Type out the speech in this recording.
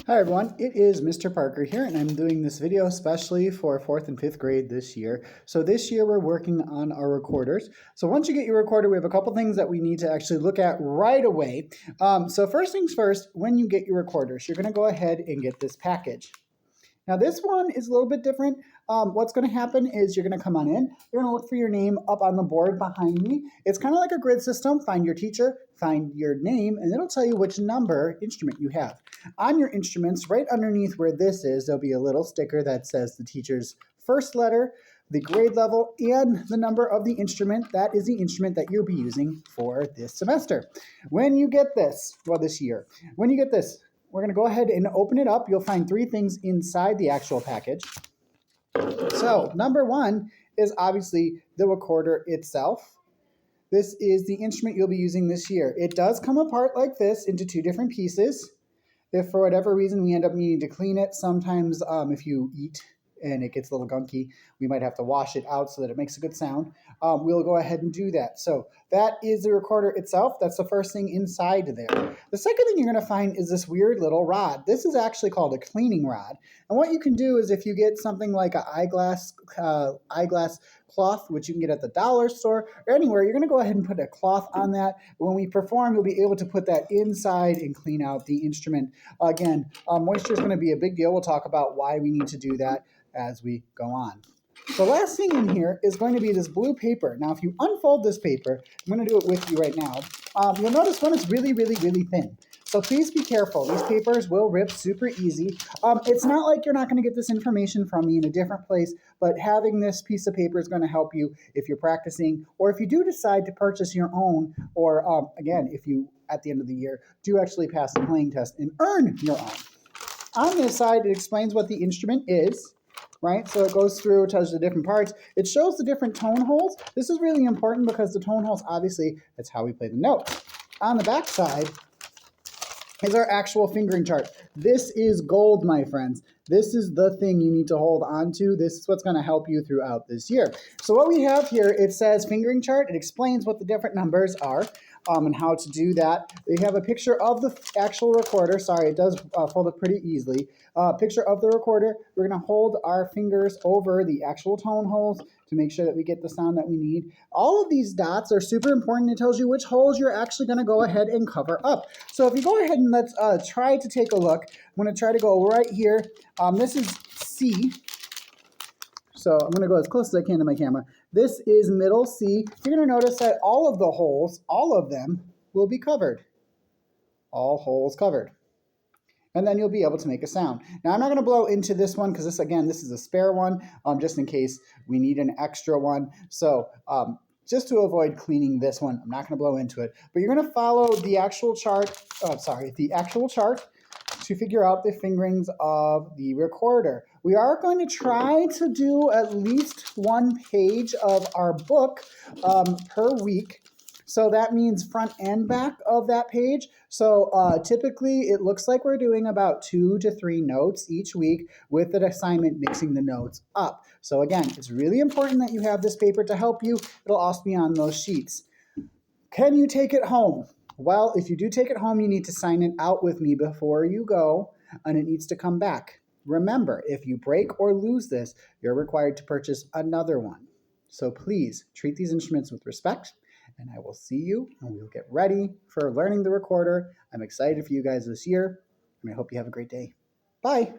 Hi everyone, it is Mr. Parker here, and I'm doing this video especially for 4th and 5th grade this year. So this year we're working on our recorders. So once you get your recorder, we have a couple things that we need to actually look at right away. So first things first, when you get your recorders, you're going to go ahead and get this package. Now this one is a little bit different. What's going to happen is you're going to come on in, you're going to look for your name up on the board behind me. It's kind of like a grid system. Find your teacher, find your name, and it'll tell you which number instrument you have. On your instruments, right underneath where this is, there'll be a little sticker that says the teacher's first letter, the grade level, and the number of the instrument. That is the instrument that you'll be using for this semester. When you get this, this year, when you get this, we're going to go ahead and open it up. You'll find three things inside the actual package. So number one is obviously the recorder itself. This is the instrument you'll be using this year. It does come apart like this into two different pieces. If for whatever reason we end up needing to clean it, sometimes if you eat and it gets a little gunky, we might have to wash it out so that it makes a good sound. We'll go ahead and do that. So that is the recorder itself. That's the first thing inside there. The second thing you're going to find is this weird little rod. This is actually called a cleaning rod. And what you can do is if you get something like an eyeglass cloth, which you can get at the dollar store or anywhere, you're going to go ahead and put a cloth on that. When we perform, you'll be able to put that inside and clean out the instrument. Again, moisture is going to be a big deal. We'll talk about why we need to do that as we go on. The last thing in here is going to be this blue paper. Now, if you unfold this paper, I'm going to do it with you right now. You'll notice one is really, really, really thin. So please be careful. These papers will rip super easy. It's not like you're not going to get this information from me in a different place, but having this piece of paper is going to help you if you're practicing, or if you do decide to purchase your own, or again, if you, at the end of the year, do actually pass the playing test and earn your own. On this side, it explains what the instrument is. Right? So it goes through, tells you the different parts. It shows the different tone holes. This is really important because the tone holes, obviously, that's how we play the notes. On the back side is our actual fingering chart. This is gold, my friends. This is the thing you need to hold on to. This is what's going to help you throughout this year. So what we have here, it says fingering chart. It explains what the different numbers are and how to do that. We have a picture of the actual recorder. Sorry, it does fold up pretty easily. Picture of the recorder. We're going to hold our fingers over the actual tone holes to make sure that we get the sound that we need. All of these dots are super important. It tells you which holes you're actually going to go ahead and cover up. So if you go ahead and let's try to take a look. I'm going to try to go right here. This is C. So I'm going to go as close as I can to my camera. This is middle C. You're going to notice that all of the holes, all of them, will be covered. All holes covered. And then you'll be able to make a sound. Now, I'm not going to blow into this one because this, again, this is a spare one, just in case we need an extra one. So just to avoid cleaning this one, I'm not going to blow into it. But you're going to follow the actual chart, the actual chart to figure out the fingerings of the recorder. We are going to try to do at least one page of our book per week. So that means front and back of that page. So typically it looks like we're doing about 2 to 3 notes each week with an assignment mixing the notes up. So again, it's really important that you have this paper to help you. It'll also be on those sheets. Can you take it home? Well, if you do take it home, you need to sign it out with me before you go, and it needs to come back. Remember, if you break or lose this, you're required to purchase another one. So please treat these instruments with respect, and I will see you, and we'll get ready for learning the recorder. I'm excited for you guys this year, and I hope you have a great day. Bye.